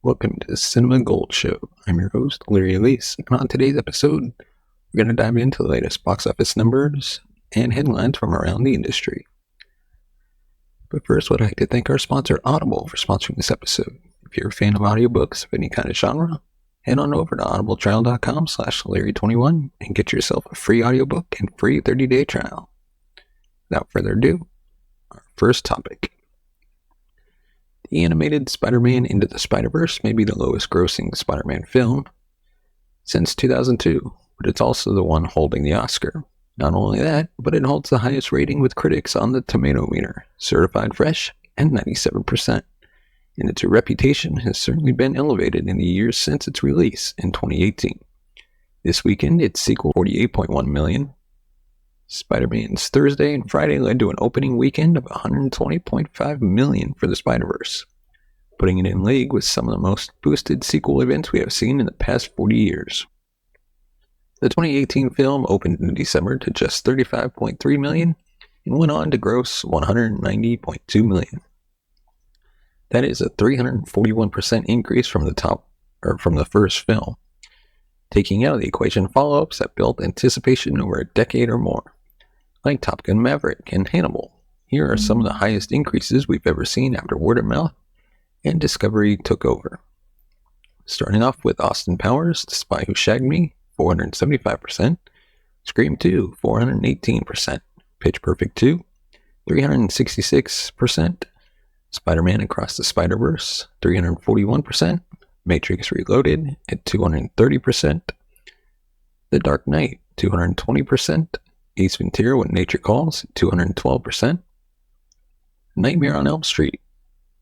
Welcome to the Cinema Gold Show. I'm your host, Larry Elise, and on today's episode, we're going to dive into the latest box office numbers and headlines from around the industry. But first, I'd like to thank our sponsor, Audible, for sponsoring this episode. If you're a fan of audiobooks of any kind of genre, head on over to audibletrial.com/Larry21 and get yourself a free audiobook and free 30-day trial. Without further ado, our first topic. The animated Spider-Man Into the Spiderverse may be the lowest grossing Spider-Man film since 2002, but it's also the one holding the Oscar. Not only that, but it holds the highest rating with critics on the tomato meter, certified fresh and 97%. And its reputation has certainly been elevated in the years since its release in 2018. This weekend, its sequel $48.1 million. Spider-Man's Thursday and Friday led to an opening weekend of $120.5 million for the Spider-Verse, putting it in league with some of the most boosted sequel events we have seen in the past 40 years. The 2018 film opened in December to just $35.3 million and went on to gross $190.2 million. That is a 341% increase from the first film, taking out of the equation follow-ups that built anticipation over a decade or more, like Top Gun Maverick and Hannibal. Here are some of the highest increases we've ever seen after word of mouth and Discovery took over. Starting off with Austin Powers, The Spy Who Shagged Me, 475%, Scream 2, 418%, Pitch Perfect 2, 366%, Spider-Man Across the Spider-Verse, 341%, Matrix Reloaded at 230%, The Dark Knight, 220%, Ace Ventura When Nature Calls, 212%, Nightmare on Elm Street,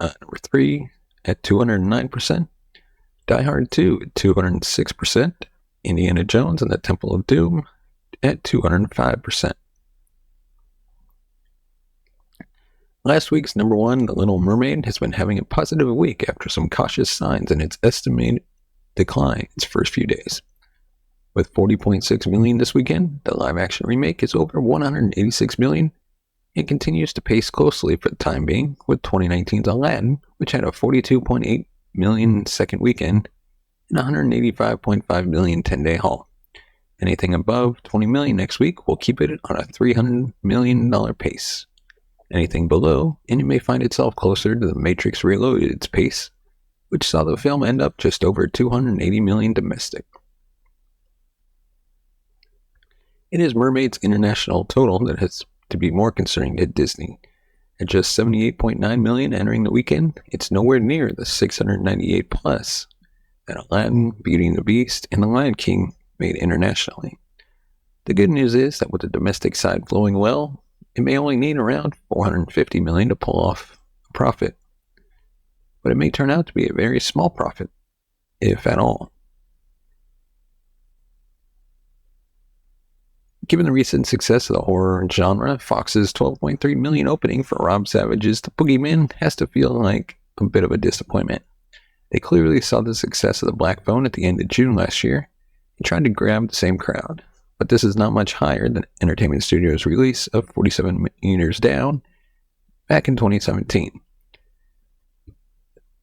number 3 at 209%, Die Hard 2 at 206%, Indiana Jones and the Temple of Doom at 205%. Last week's number 1, The Little Mermaid, has been having a positive week after some cautious signs in its estimated decline its first few days. With $40.6 million this weekend, the live-action remake is over $186 million and continues to pace closely for the time being with 2019's Aladdin, which had a $42.8 million second weekend and $185.5 million 10-day haul. Anything above $20 million next week will keep it on a $300 million pace. Anything below, and it may find itself closer to The Matrix Reloaded's pace, which saw the film end up just over $280 million domestic. It is Mermaid's international total that has to be more concerning to Disney. At just $78.9 million entering the weekend, it's nowhere near the $698 plus that Aladdin, Beauty and the Beast, and The Lion King made internationally. The good news is that with the domestic side flowing well, it may only need around $450 million to pull off a profit, but it may turn out to be a very small profit, if at all. Given the recent success of the horror genre, Fox's $12.3 million opening for Rob Savage's The Boogeyman has to feel like a bit of a disappointment. They clearly saw the success of The Black Phone at the end of June last year and tried to grab the same crowd, but this is not much higher than Entertainment Studios' release of 47 Meters Down back in 2017.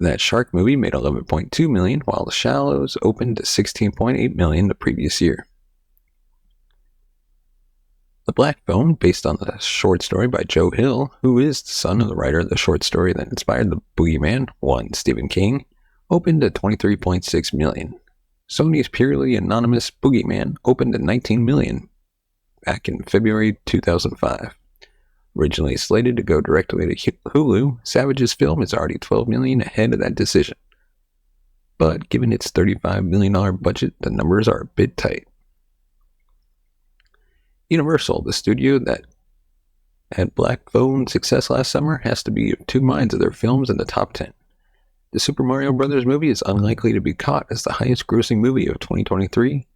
That shark movie made $11.2 million, while The Shallows opened to $16.8 million the previous year. The Black Phone, based on the short story by Joe Hill, who is the son of the writer of the short story that inspired The Boogeyman, Stephen King, opened at $23.6 million. Sony's purely anonymous Boogeyman opened at $19 million back in February 2005. Originally slated to go directly to Hulu, Savage's film is already $12 million ahead of that decision. But given its $35 million budget, the numbers are a bit tight. Universal, the studio that had Black Phone success last summer, has to be of two minds of their films in the top 10. The Super Mario Bros. Movie is unlikely to be caught as the highest grossing movie of 2023,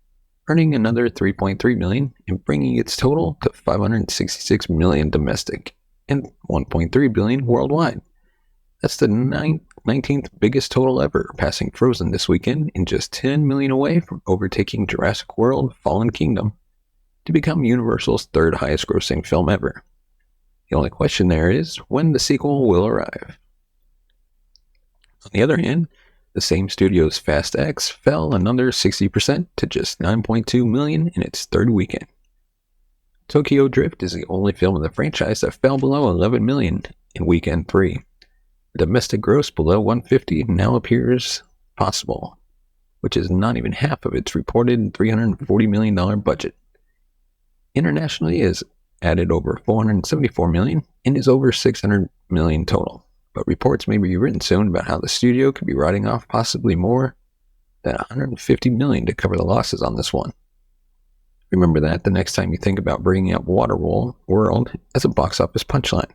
earning another $3.3 million and bringing its total to $566 million domestic and $1.3 billion worldwide. That's the 19th biggest total ever, passing Frozen this weekend and just $10 million away from overtaking Jurassic World Fallen Kingdom to become Universal's third highest grossing film ever. The only question there is when the sequel will arrive. On the other hand, The same studio's Fast X fell another 60% to just $9.2 million in its third weekend. Tokyo Drift is the only film in the franchise that fell below $11 million in weekend 3. The domestic gross below $150 now appears possible, which is not even half of its reported $340 million budget. Internationally, it has added over $474 million and is over $600 million total, but reports may be written soon about how the studio could be writing off possibly more than $150 million to cover the losses on this one. Remember that the next time you think about bringing up Waterworld as a box office punchline.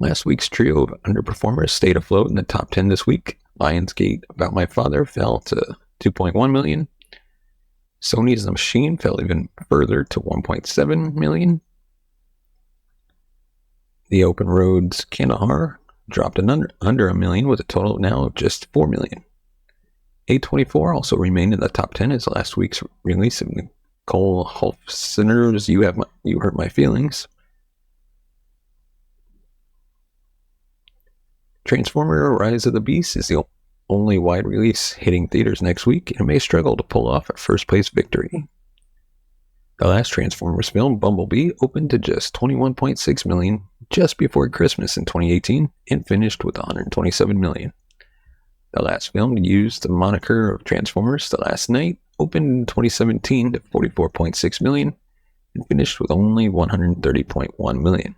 Last week's trio of underperformers stayed afloat in the top 10 this week. Lionsgate About My Father fell to $2.1 million. Sony's The Machine fell even further to $1.7 million. The Open Road's Kandahar dropped under $1 million with a total now of just $4 million. A24 also remained in the top 10 as last week's release of Nicole Holofcener's You Hurt My Feelings. Transformer Rise of the Beast is the only wide release hitting theaters next week and may struggle to pull off a first place victory. The last Transformers film, Bumblebee, opened to just $21.6 million just before Christmas in 2018 and finished with $127 million. The last film to use the moniker of Transformers, The Last Night, opened in 2017 to $44.6 million and finished with only $130.1 million.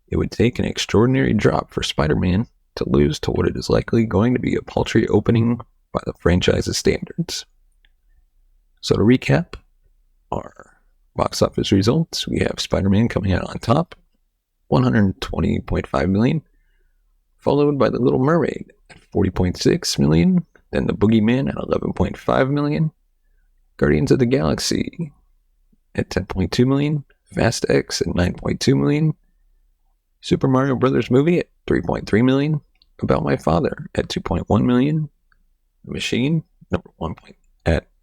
It would take an extraordinary drop for Spider-Man to lose to what it is likely going to be a paltry opening by the franchise's standards. So to recap our box office results, we have Spider-Man coming out on top, $120.5 million, followed by The Little Mermaid at $40.6 million, then The Boogeyman at $11.5 million, Guardians of the Galaxy at $10.2 million, Fast X at $9.2 million, Super Mario Bros. Movie at $3.3 million, About My Father at $2.1 million, The Machine at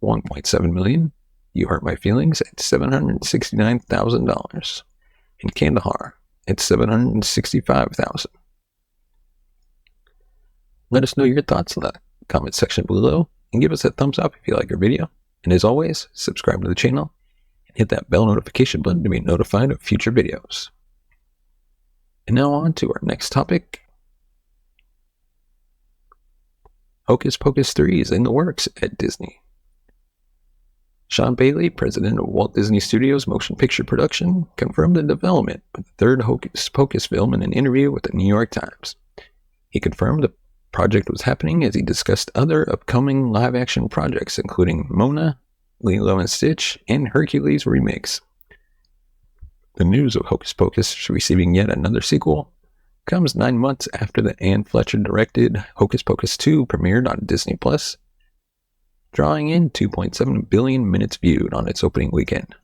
$1.7 million, You Hurt My Feelings at $769,000, and Kandahar at $765,000. Let us know your thoughts in the comment section below, and give us a thumbs up if you like our video. And as always, subscribe to the channel, and hit that bell notification button to be notified of future videos. And now on to our next topic. Hocus Pocus 3 is in the works at Disney. Sean Bailey, president of Walt Disney Studios Motion Picture Production, confirmed the development of the third Hocus Pocus film in an interview with the New York Times. He confirmed the project was happening as he discussed other upcoming live-action projects, including Mona, Lilo and Stitch, and Hercules remakes. The news of Hocus Pocus receiving yet another sequel comes 9 months after the Anne Fletcher-directed Hocus Pocus 2 premiered on Disney+, drawing in 2.7 billion minutes viewed on its opening weekend.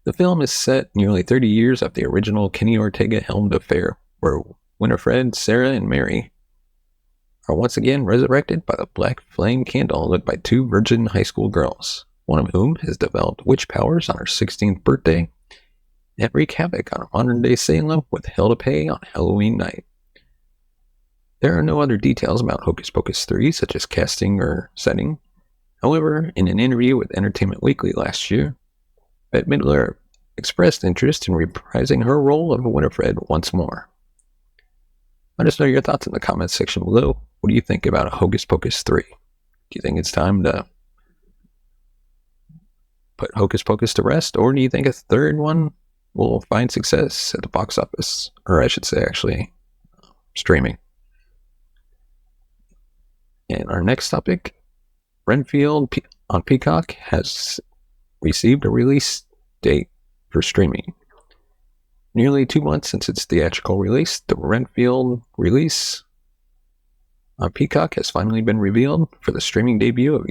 The film is set nearly 30 years after the original Kenny Ortega-helmed affair, where Winifred, Sarah, and Mary are once again resurrected by the black flame candle lit by two virgin high school girls, one of whom has developed witch powers on her 16th birthday and wreak havoc on modern-day Salem with hell to pay on Halloween night. There are no other details about Hocus Pocus 3, such as casting or setting. However, in an interview with Entertainment Weekly last year, Bette Midler expressed interest in reprising her role of Winifred once more. Let us know your thoughts in the comments section below. What do you think about Hocus Pocus 3? Do you think it's time to put Hocus Pocus to rest, or do you think a third one will find success at the box office? Or I should say, actually, streaming. And our next topic, Renfield on Peacock has received a release date for streaming. Nearly 2 months since its theatrical release, the Renfield release on Peacock has finally been revealed for the streaming debut of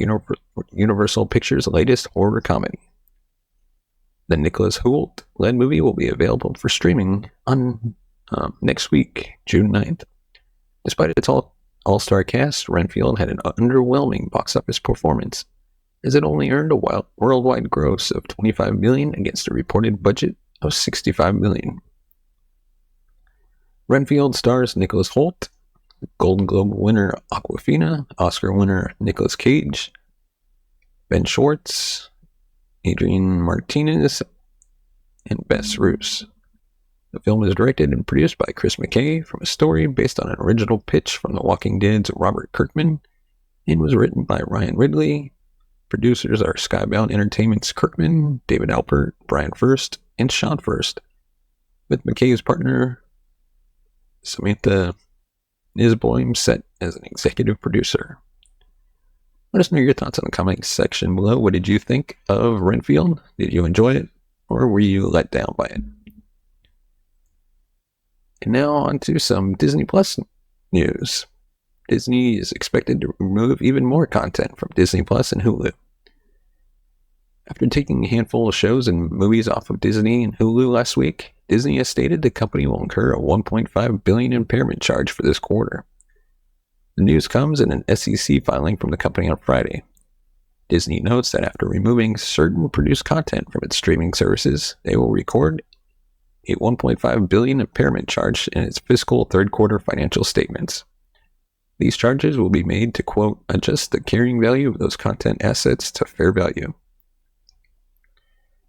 Universal Pictures' latest horror comedy. The Nicholas Hoult-led movie will be available for streaming on next week, June 9th. Despite its all-star cast, Renfield had an underwhelming box office performance, as it only earned a worldwide gross of $25 million against a reported budget of $65 million. Renfield stars Nicholas Hoult, Golden Globe winner Awkwafina, Oscar winner Nicolas Cage, Ben Schwartz, Adrian Martinez, and Bess Roos. The film is directed and produced by Chris McKay from a story based on an original pitch from The Walking Dead's Robert Kirkman and was written by Ryan Ridley. Producers are Skybound Entertainment's Kirkman, David Alpert, Brian First, and Sean First, with McKay's partner Samantha Nisboim set as an executive producer. Let us know your thoughts in the comments section below. What did you think of Renfield? Did you enjoy it, or were you let down by it? And now on to some Disney Plus news. Disney is expected to remove even more content from Disney Plus and Hulu. After taking a handful of shows and movies off of Disney and Hulu last week, Disney has stated the company will incur a $1.5 billion impairment charge for this quarter. The news comes in an SEC filing from the company on Friday. Disney notes that after removing certain produced content from its streaming services, they will record a $1.5 billion impairment charge in its fiscal third quarter financial statements. These charges will be made to, quote, adjust the carrying value of those content assets to fair value.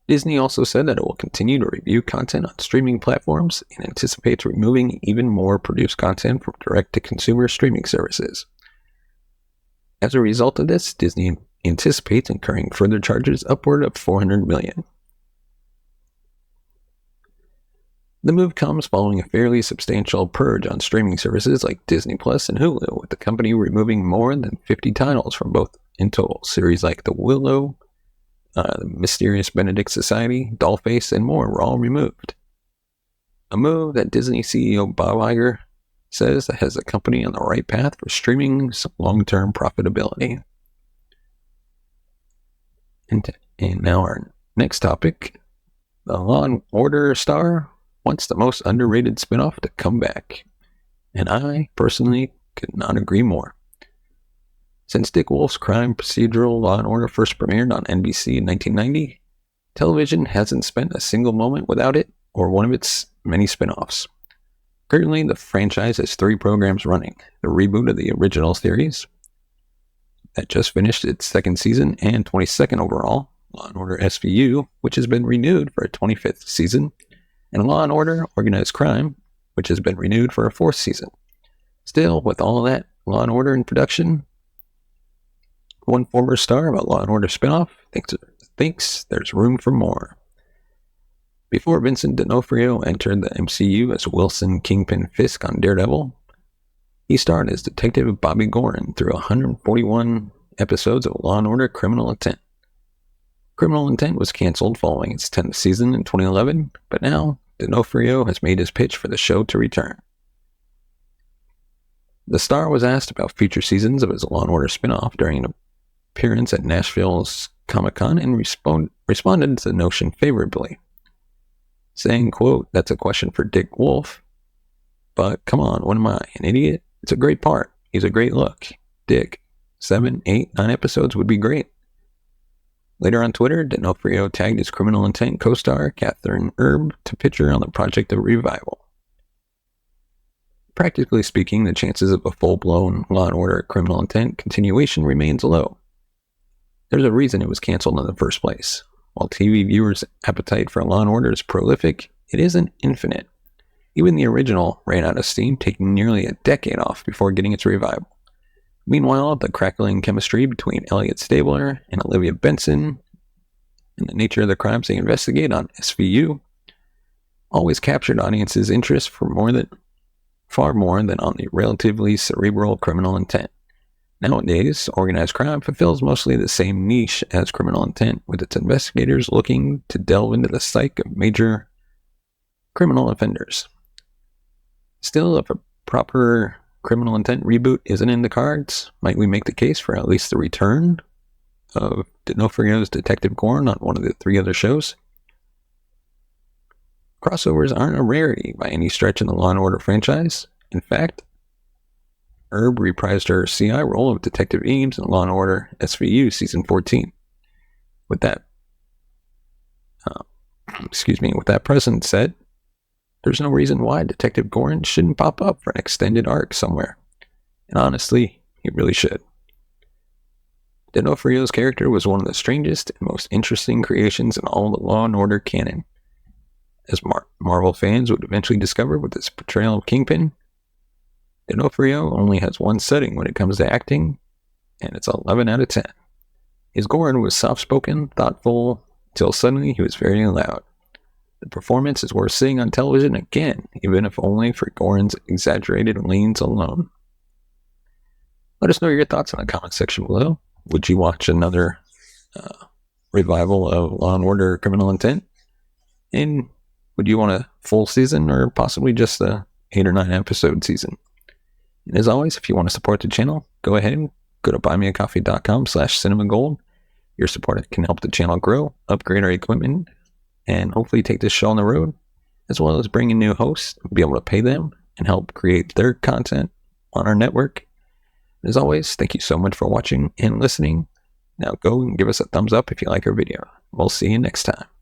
Disney also said that it will continue to review content on streaming platforms and anticipates removing even more produced content from direct-to-consumer streaming services. As a result of this, Disney anticipates incurring further charges upward of $400 million. The move comes following a fairly substantial purge on streaming services like Disney Plus and Hulu, with the company removing more than 50 titles from both in total. Series like The Willow, The Mysterious Benedict Society, Dollface, and more were all removed. A move that Disney CEO Bob Iger says has the company on the right path for streaming's long-term profitability. And now our next topic. The Law & Order star wants the most underrated spinoff to come back. And I, personally, could not agree more. Since Dick Wolf's crime procedural Law & Order first premiered on NBC in 1990, television hasn't spent a single moment without it or one of its many spinoffs. Currently, the franchise has 3 programs running: the reboot of the original series that just finished its 2nd season and 22nd overall, Law & Order SVU, which has been renewed for a 25th season, and Law & Order Organized Crime, which has been renewed for a 4th season. Still, with all of that Law & Order in production, one former star of a Law & Order spinoff thinks there's room for more. Before Vincent D'Onofrio entered the MCU as Wilson Kingpin Fisk on Daredevil, he starred as Detective Bobby Gorin through 141 episodes of Law & Order Criminal Intent. Criminal Intent was canceled following its 10th season in 2011, but now D'Onofrio has made his pitch for the show to return. The star was asked about future seasons of his Law & Order spinoff during an appearance at Nashville's Comic-Con and responded to the notion favorably, saying, quote, that's a question for Dick Wolf, but come on, what am I, an idiot? It's a great part. He's a great look. Dick, 7, 8, 9 episodes would be great. Later on Twitter, D'Onofrio tagged his Criminal Intent co-star, Catherine Erb, to pitch her on the project of revival. Practically speaking, the chances of a full-blown Law & Order Criminal Intent continuation remains low. There's a reason it was canceled in the first place. While TV viewers' appetite for Law & Order is prolific, it isn't infinite. Even the original ran out of steam, taking nearly a decade off before getting its revival. Meanwhile, the crackling chemistry between Elliot Stabler and Olivia Benson and the nature of the crimes they investigate on SVU always captured audiences' interest for far more than on the relatively cerebral Criminal Intent. Nowadays, Organized Crime fulfills mostly the same niche as Criminal Intent, with its investigators looking to delve into the psyche of major criminal offenders. Still, if a proper Criminal Intent reboot isn't in the cards, might we make the case for at least the return of D'Onofrio's Detective Gorin on one of the 3 other shows? Crossovers aren't a rarity by any stretch in the Law & Order franchise. In fact, Erb reprised her CI role of Detective Eames in Law & Order SVU Season 14. With that precedent set, there's no reason why Detective Gorin shouldn't pop up for an extended arc somewhere. And honestly, he really should. D'Onofrio's character was one of the strangest and most interesting creations in all the Law & Order canon. As Marvel fans would eventually discover with his portrayal of Kingpin, D'Onofrio only has one setting when it comes to acting, and it's 11 out of 10. His Goran was soft-spoken, thoughtful, until suddenly he was very loud. The performance is worth seeing on television again, even if only for Goran's exaggerated leans alone. Let us know your thoughts in the comment section below. Would you watch another revival of Law & Order Criminal Intent? And would you want a full season or possibly just a 8 or 9 episode season? And as always, if you want to support the channel, go ahead and go to buymeacoffee.com/cinemagold. Your support can help the channel grow, upgrade our equipment, and hopefully take this show on the road, as well as bring in new hosts, be able to pay them, and help create their content on our network. As always, thank you so much for watching and listening. Now go and give us a thumbs up if you like our video. We'll see you next time.